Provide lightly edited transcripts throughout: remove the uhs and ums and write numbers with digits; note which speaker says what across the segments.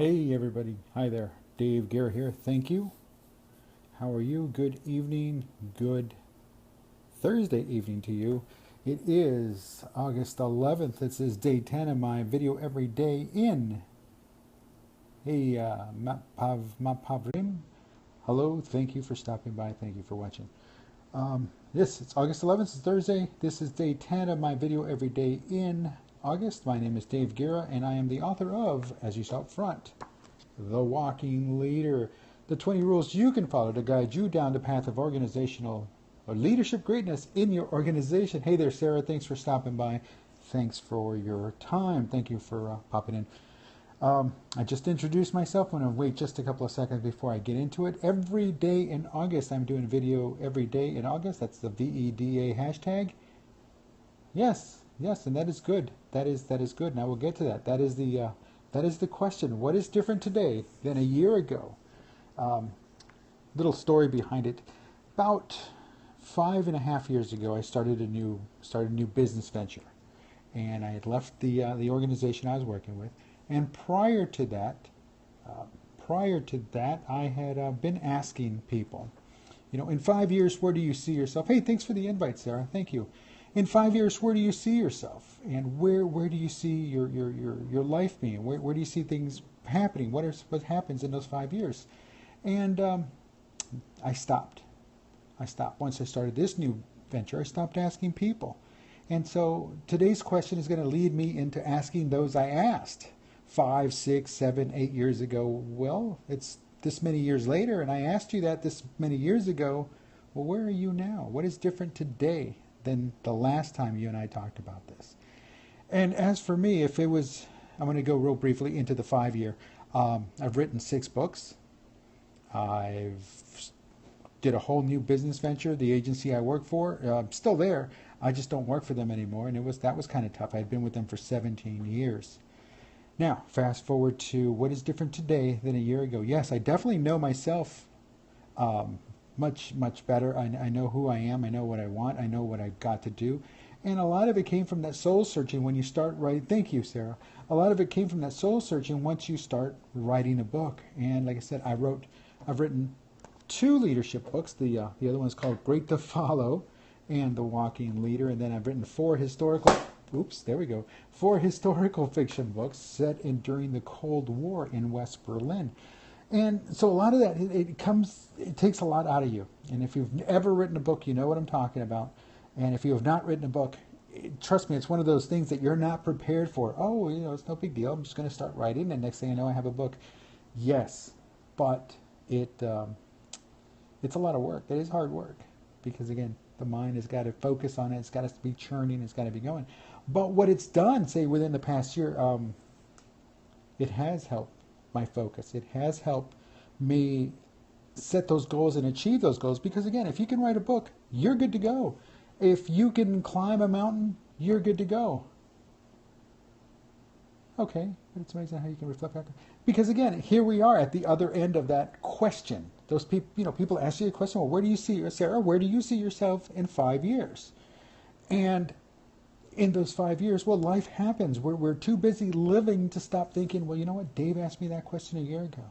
Speaker 1: Hey everybody, hi there. Dave Guerra here. Thank you. How are you? Good evening, good Thursday evening to you. It is August 11th. This is day 10 of my video every day in. Hey, Mapavrim. Hello, thank you for stopping by. Thank you for watching. Yes, it's August 11th. It's Thursday. This is day 10 of my video every day in August. My name is Dave Guerra, and I am the author of, as you saw up front, The Walking Leader, the 20 rules you can follow to guide you down the path of organizational or leadership greatness in your organization. Hey there, Sarah. Thanks for stopping by. Thanks for your time. Thank you for popping in. I just introduced myself. I'm going to wait just a couple of seconds before I get into it. Every day in August, I'm doing a video every day in August. That's the VEDA hashtag. Yes, yes, and that is good. That is good, and I will get to that. That is the question. What is different today than a year ago? Little story behind it. About 5.5 years ago, I started a new business venture, and I had left the organization I was working with. And prior to that, I had been asking people, in 5 years, where do you see yourself? Hey, thanks for the invite, Sarah. Thank you. In 5 years, where do you see yourself? And where do you see your life being? Where do you see things happening? What happens in those 5 years? And I stopped. Once I started this new venture, I stopped asking people. And so today's question is going to lead me into asking those I asked 5, 6, 7, 8 years ago. Well, it's this many years later, and I asked you that this many years ago. Well, where are you now? What is different today than the last time you and I talked about this? And as for me, I'm going to go real briefly into the 5 year. I've written 6 books. I've did a whole new business venture. The agency I work for, I'm still there. I just don't work for them anymore, and that was kind of tough. I had been with them for 17 years. Now, fast forward to what is different today than a year ago. Yes, I definitely know myself much better. I know who I am. I know what I want. I know what I've got to do. And a lot of it came from that soul searching when you start writing. Thank you, Sarah. A lot of it came from that soul searching once you start writing a book. And like I said, I've written 2 leadership books. The other one is called Great to Follow and The Walking Leader. And then I've written 4 historical fiction books set during the Cold War in West Berlin. And so a lot of that, it takes a lot out of you. And if you've ever written a book, you know what I'm talking about. And if you have not written a book, trust me, it's one of those things that you're not prepared for. Oh, it's no big deal. I'm just going to start writing, and next thing I know, I have a book. Yes, but it's a lot of work. It is hard work because, again, the mind has got to focus on it. It's got to be churning. It's got to be going. But what it's done, say, within the past year, it has helped my focus. It has helped me set those goals and achieve those goals. Because, again, if you can write a book, you're good to go. If you can climb a mountain, you're good to go. Okay, but it's amazing how you can reflect back. Because, again, here we are at the other end of that question. Those people, people ask you a question, well, where do you see, Sarah, where do you see yourself in 5 years? And in those 5 years, well, life happens. We're too busy living to stop thinking, well, you know what? Dave asked me that question a year ago.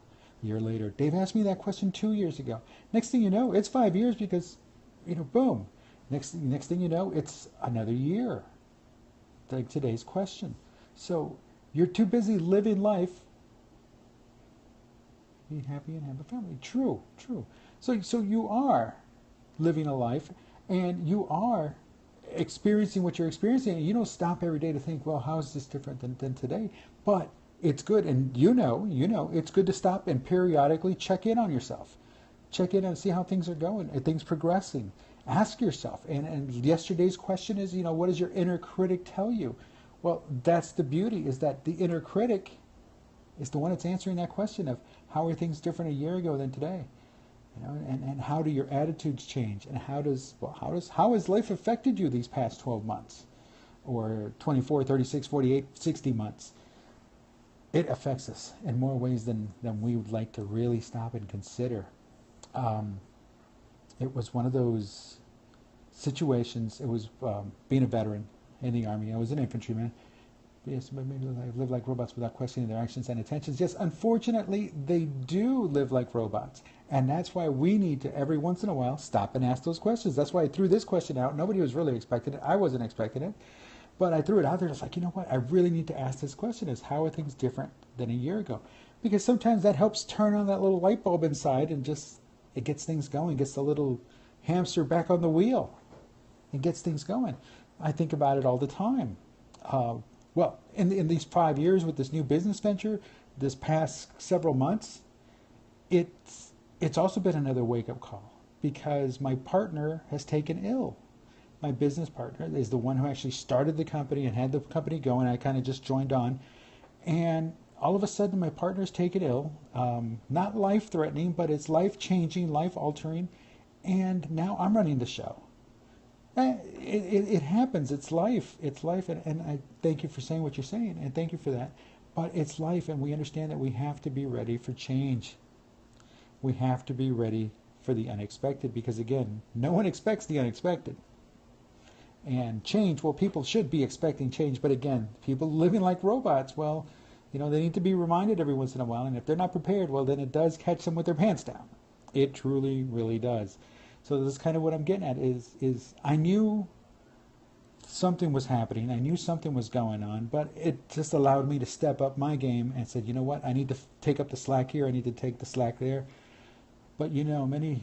Speaker 1: A year later, Dave asked me that question 2 years ago. Next thing you know, it's 5 years because, boom. Next thing you know, it's another year. Like today's question. So you're too busy living life. Be happy and have a family. True. So you are living a life, and you are experiencing what you're experiencing, and you don't stop every day to think, well, how is this different than today? But it's good, and it's good to stop and periodically check in on yourself. Check in and see how things are going. Are things progressing? Ask yourself. And yesterday's question is, what does your inner critic tell you? Well, that's the beauty, is that the inner critic is the one that's answering that question of how are things different a year ago than today? And how do your attitudes change? And how has life affected you these past 12 months? Or 24, 36, 48, 60 months? It affects us in more ways than we would like to really stop and consider. It was one of those situations. It was being a veteran in the Army. I was an infantryman. Yes, maybe they live like robots without questioning their actions and intentions. Yes, unfortunately, they do live like robots. And that's why we need to, every once in a while, stop and ask those questions. That's why I threw this question out. Nobody was really expecting it. I wasn't expecting it. But I threw it out there. It's like, you know what? I really need to ask this question is, how are things different than a year ago? Because sometimes that helps turn on that little light bulb inside and just, it gets things going, gets the little hamster back on the wheel. It gets things going. I think about it all the time. Well, in these 5 years with this new business venture, this past several months, it's also been another wake-up call because my partner has taken ill. My business partner is the one who actually started the company and had the company going. I kind of just joined on. And all of a sudden, my partner's taken ill. Not life-threatening, but it's life-changing, life-altering. And now I'm running the show. It happens. It's life. It's life. And I thank you for saying what you're saying. And thank you for that. But it's life. And we understand that we have to be ready for change. We have to be ready for the unexpected. Because again, no one expects the unexpected. And change, well, people should be expecting change. But again, people living like robots, well, they need to be reminded every once in a while. And if they're not prepared, well, then it does catch them with their pants down. It truly, really does. So this is kind of what I'm getting at is I knew something was happening. I knew something was going on, but it just allowed me to step up my game and said, you know what, I need to take up the slack here. I need to take the slack there. But many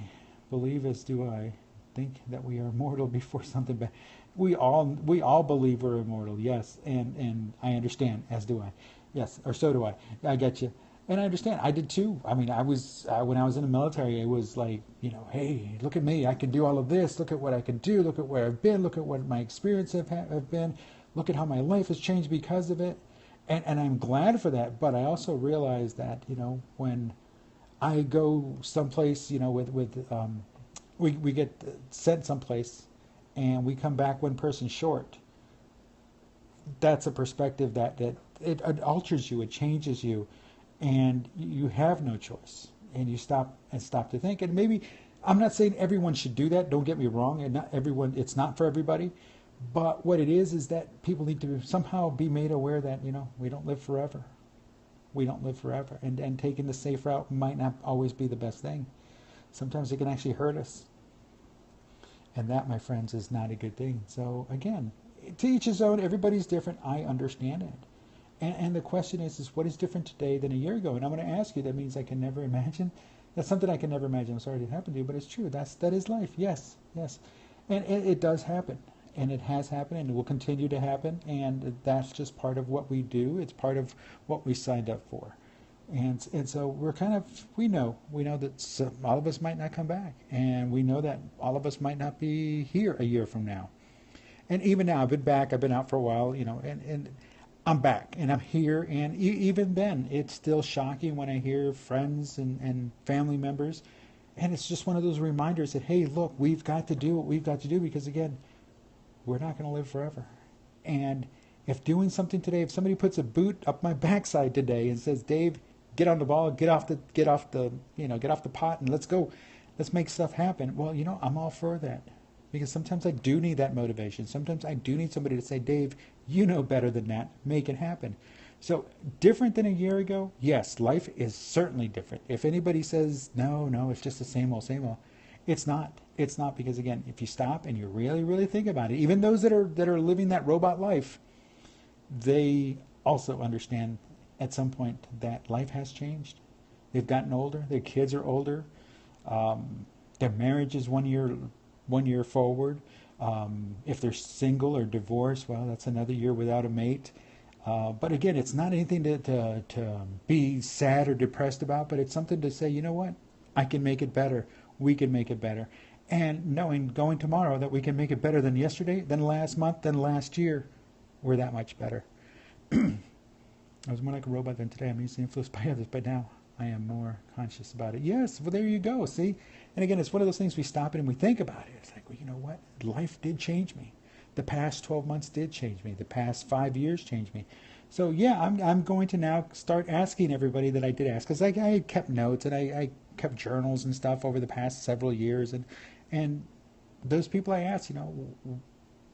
Speaker 1: believe, as do I, think that we are mortal before something bad. We all believe we're immortal, yes, and I understand, as do I. Yes, or so do I. I get you. And I understand. I did too. I mean, I was when I was in the military, it was like, hey, look at me. I can do all of this. Look at what I can do. Look at where I've been. Look at what my experiences have been. Look at how my life has changed because of it. And I'm glad for that. But I also realize that, when I go someplace, we get sent someplace and we come back one person short. That's a perspective that it alters you. It changes you. And you have no choice, and you stop to think. And maybe I'm not saying everyone should do that. Don't get me wrong, and not everyone. It's not for everybody. But what it is that people need to somehow be made aware that we don't live forever. We don't live forever, and taking the safe route might not always be the best thing. Sometimes it can actually hurt us, and that, my friends, is not a good thing. So again, to each his own. Everybody's different. I understand it. And the question is what is different today than a year ago? And I'm going to ask you, that means I can never imagine? That's something I can never imagine. I'm sorry it happened to you, but it's true. That is life. Yes. And it does happen. And it has happened, and it will continue to happen. And that's just part of what we do. It's part of what we signed up for. And so we're we know that all of us might not come back. And we know that all of us might not be here a year from now. And even now, I've been back. I've been out for a while, and I'm back and I'm here, and even then it's still shocking when I hear friends and family members, and it's just one of those reminders that, hey, look, we've got to do what we've got to do, because again, we're not going to live forever. And if doing something today, if somebody puts a boot up my backside today and says, Dave, get on the ball, get off the pot, and let's go, let's make stuff happen, well, I'm all for that. Because sometimes I do need that motivation. Sometimes I do need somebody to say, Dave, you know better than that. Make it happen. So different than a year ago? Yes, life is certainly different. If anybody says, no, it's just the same old, it's not. It's not, because, again, if you stop and you really, really think about it, even those that are living that robot life, they also understand at some point that life has changed. They've gotten older. Their kids are older. Their marriage is 1 year forward. If they're single or divorced, well, that's another year without a mate. But again, it's not anything to be sad or depressed about, but it's something to say, you know what? I can make it better. We can make it better. And knowing going tomorrow that we can make it better than yesterday, than last month, than last year, we're that much better. I was more like a robot than today. I'm easily influenced by others, but now I am more conscious about it. Yes, well, there you go. See? And again, it's one of those things we stop it and we think about it. It's like, well, you know what? Life did change me. The past 12 months did change me. The past 5 years changed me. So, yeah, I'm going to now start asking everybody that I did ask. Because I kept notes and I kept journals and stuff over the past several years. And those people I asked,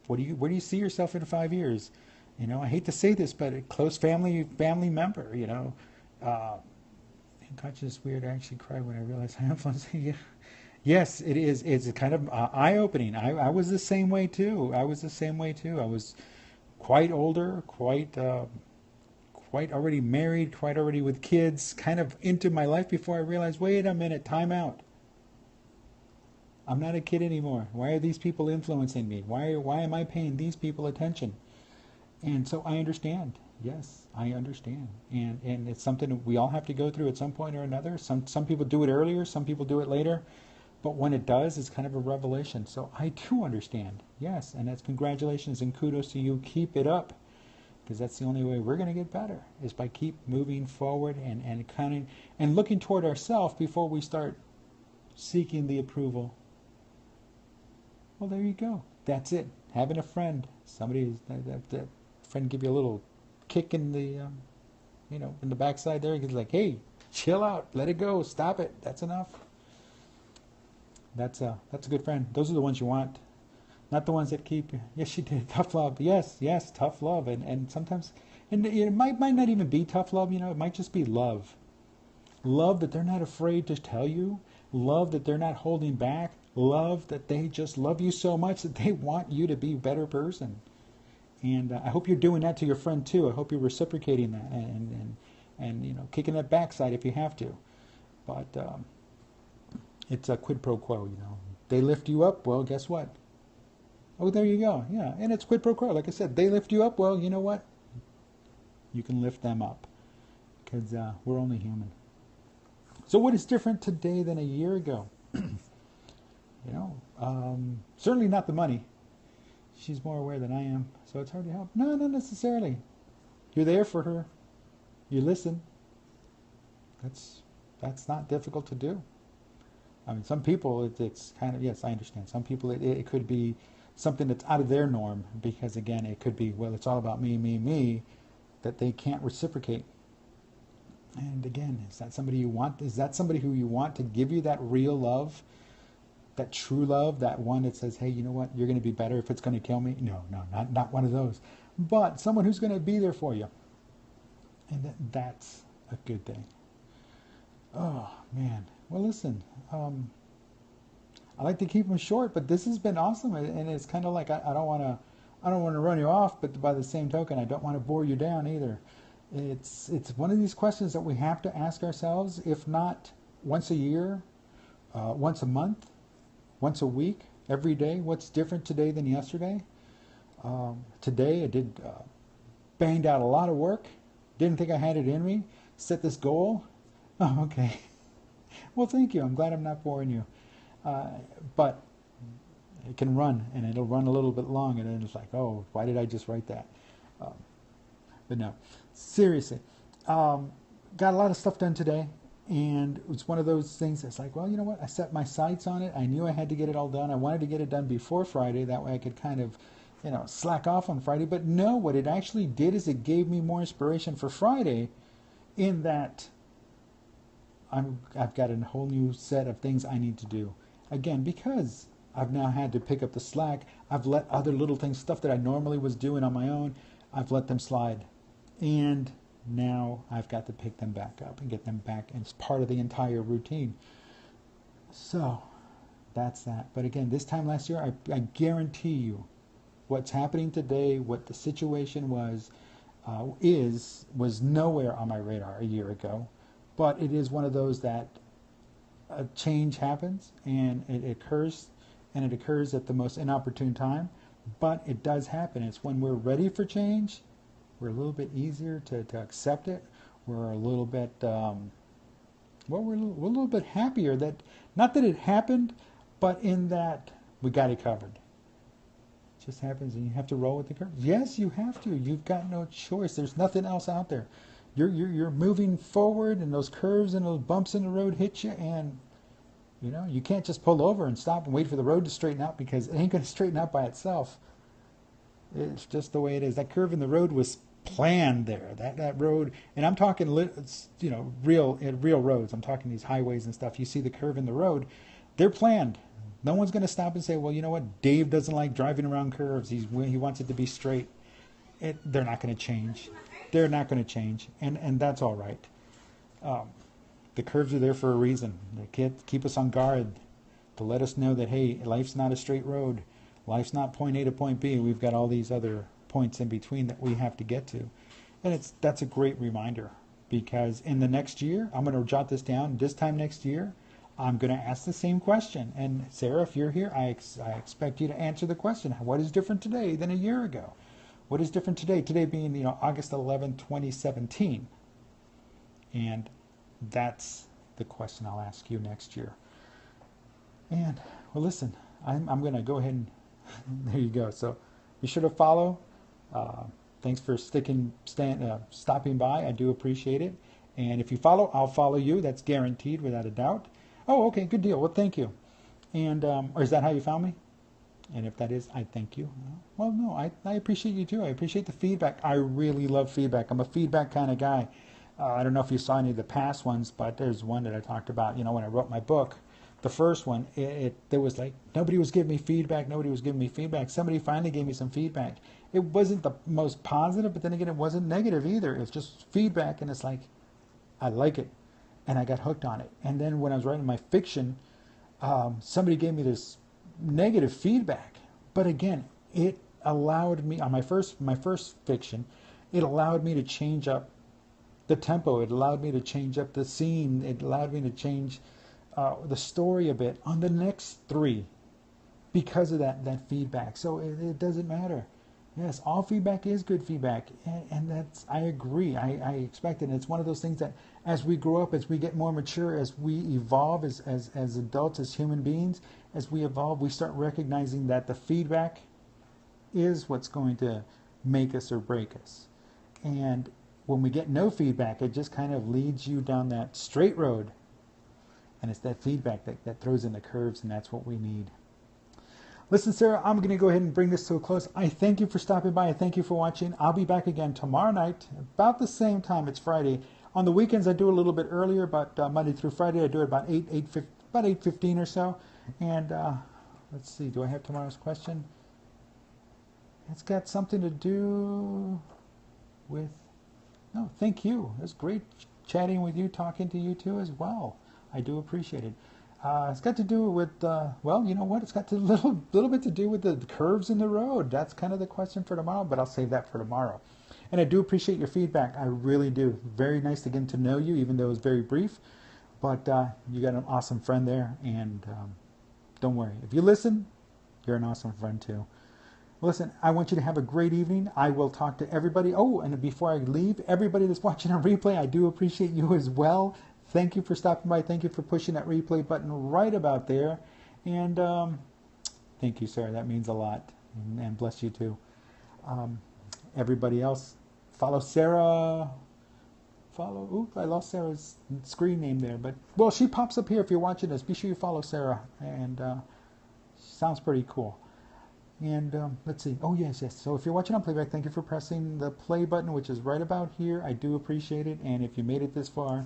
Speaker 1: where do you see yourself in 5 years? You know, I hate to say this, but a close family member. You know, uh, it got just weird. I actually cried when I realized I influenced. Yeah. Yes, it is. It's kind of eye-opening. I was the same way too. I was the same way too. I was quite older, quite already married, quite already with kids, kind of into my life before I realized, wait a minute, time out. I'm not a kid anymore. Why are these people influencing me? Why am I paying these people attention? And so I understand. Yes, I understand. And it's something that we all have to go through at some point or another. Some people do it earlier, some people do it later. But when it does, it's kind of a revelation. So I do understand. Yes, and that's congratulations and kudos to you. Keep it up, because that's the only way we're going to get better, is by keep moving forward and counting and looking toward ourselves before we start seeking the approval. Well, there you go. That's it. Having a friend, somebody that friend give you a little kick in the in the backside there. He's like, hey, chill out, let it go, stop it. That's enough. That's a good friend. Those are the ones you want, not the ones that keep. Yes, she did tough love. Yes, tough love, and sometimes, and it might not even be tough love. You know, it might just be love. Love that they're not afraid to tell you. Love that they're not holding back. Love that they just love you so much that they want you to be a better person. And I hope you're doing that to your friend too. I hope you're reciprocating that and kicking that backside if you have to. But it's a quid pro quo. You know, they lift you up. Well, guess what? Oh, there you go. Yeah, and it's quid pro quo. Like I said, they lift you up. Well, you know what? You can lift them up, because we're only human. So what is different today than a year ago? Certainly not the money. She's more aware than I am, so it's hard to help. No, not necessarily. You're there for her. You listen. That's not difficult to do. I mean, some people, it's kind of, yes, I understand. Some people, it could be something that's out of their norm, because, again, it could be, well, it's all about me, that they can't reciprocate. And, again, is that somebody you want? Is that somebody who you want to give you that real love, that true love, that one that says, hey, you know what, you're going to be better if it's going to kill me? No, not one of those. But someone who's going to be there for you. And that's a good thing. Oh, man. Well, listen, I like to keep them short, but this has been awesome, and it's kind of like I don't want to run you off, but by the same token, I don't want to bore you down either. It's one of these questions that we have to ask ourselves, if not once a year, once a month, once a week, every day. What's different today than yesterday? Today I did banged out a lot of work. Didn't think I had it in me. Set this goal. Oh, okay. Well, thank you. I'm glad I'm not boring you. But it can run, and it'll run a little bit long, and then it's like, oh, why did I just write that? But no, seriously. Got a lot of stuff done today, and it's one of those things that's like, well, you know what? I set my sights on it. I knew I had to get it all done. I wanted to get it done before Friday. That way I could kind of, slack off on Friday. But no, what it actually did is it gave me more inspiration for Friday, in that I've got a whole new set of things I need to do. Again, because I've now had to pick up the slack, I've let other little things, stuff that I normally was doing on my own, I've let them slide. And now I've got to pick them back up and get them back as part of the entire routine. So that's that. But again, this time last year, I guarantee you what's happening today, what the situation was nowhere on my radar a year ago. But it is one of those that a change happens, and it occurs at the most inopportune time, but it does happen. It's when we're ready for change, we're a little bit easier to accept it. We're a little bit, we're a little bit happier that, not that it happened, but in that we got it covered. It just happens, and you have to roll with the curves. Yes, you have to. You've got no choice. There's nothing else out there. You're moving forward, and those curves and those bumps in the road hit you, and you can't just pull over and stop and wait for the road to straighten out, because it ain't going to straighten out by itself. It's just the way it is. That curve in the road was planned there. That road, and I'm talking real roads. I'm talking these highways and stuff. You see the curve in the road, they're planned. No one's going to stop and say, well, you know what, Dave doesn't like driving around curves. He wants it to be straight. they're not going to change. They're not going to change, and that's all right. The curves are there for a reason. They keep us on guard to let us know that, hey, life's not a straight road. Life's not point A to point B. We've got all these other points in between that we have to get to. And that's a great reminder, because in the next year, I'm going to jot this down. This time next year, I'm going to ask the same question. And Sarah, if you're here, I expect you to answer the question. What is different today than a year ago? What is different today? Today being, August 11, 2017. And that's the question I'll ask you next year. And, well, listen, I'm going to go ahead and, there you go. So be sure to follow. Thanks for stopping by. I do appreciate it. And if you follow, I'll follow you. That's guaranteed, without a doubt. Oh, okay, good deal. Well, thank you. And, or is that how you found me? And if that is, I thank you. Well, no, I appreciate you too. I appreciate the feedback. I really love feedback. I'm a feedback kind of guy. I don't know if you saw any of the past ones, but there's one that I talked about, when I wrote my book. The first one, there was like, nobody was giving me feedback. Nobody was giving me feedback. Somebody finally gave me some feedback. It wasn't the most positive, but then again, it wasn't negative either. It's just feedback, and it's like, I like it. And I got hooked on it. And then when I was writing my fiction, somebody gave me this negative feedback. But again, it allowed me, on my first fiction, it allowed me to change up the tempo. It allowed me to change up the scene. It allowed me to change the story a bit on the next three because of that feedback. So it doesn't matter. Yes, all feedback is good feedback, and that's, I agree. I expect it. And it's one of those things that as we grow up, as we get more mature, as we evolve as adults, as human beings, as we evolve, we start recognizing that the feedback is what's going to make us or break us. And when we get no feedback, it just kind of leads you down that straight road. And it's that feedback that throws in the curves, and that's what we need. Listen, Sarah, I'm going to go ahead and bring this to a close. I thank you for stopping by. I thank you for watching. I'll be back again tomorrow night, about the same time. It's Friday. On the weekends, I do a little bit earlier, but Monday through Friday, I do it about 8:15 or so. And let's see, do I have tomorrow's question? It's got something to do with... No, thank you. It was great chatting with you, talking to you too as well. I do appreciate it. It's got to do with, well, you know what? It's got a little bit to do with the curves in the road. That's kind of the question for tomorrow, but I'll save that for tomorrow. And I do appreciate your feedback. I really do. Very nice to get to know you, even though it was very brief. But you got an awesome friend there, and don't worry. If you listen, you're an awesome friend too. Listen, I want you to have a great evening. I will talk to everybody. Oh, and before I leave, everybody that's watching on replay, I do appreciate you as well. Thank you for stopping by. Thank you for pushing that replay button right about there. And thank you, Sarah. That means a lot. And bless you too. Everybody else, follow Sarah. Oop, I lost Sarah's screen name there. But, well, she pops up here if you're watching this. Be sure you follow Sarah. And sounds pretty cool. And let's see. Oh, yes. So if you're watching on playback, thank you for pressing the play button, which is right about here. I do appreciate it. And if you made it this far,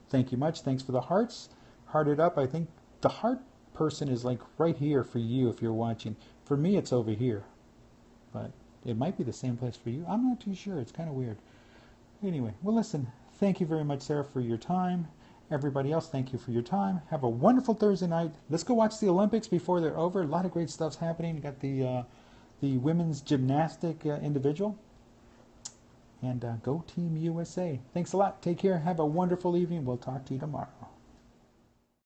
Speaker 1: thank you much. Thanks for the hearts. Heart it up. I think the heart person is like right here for you if you're watching. For me, it's over here. But it might be the same place for you. I'm not too sure. It's kind of weird. Anyway, well, listen. Thank you very much, Sarah, for your time. Everybody else, thank you for your time. Have a wonderful Thursday night. Let's go watch the Olympics before they're over. A lot of great stuff's happening. You got the women's gymnastic individual. And go Team USA. Thanks a lot. Take care. Have a wonderful evening. We'll talk to you tomorrow.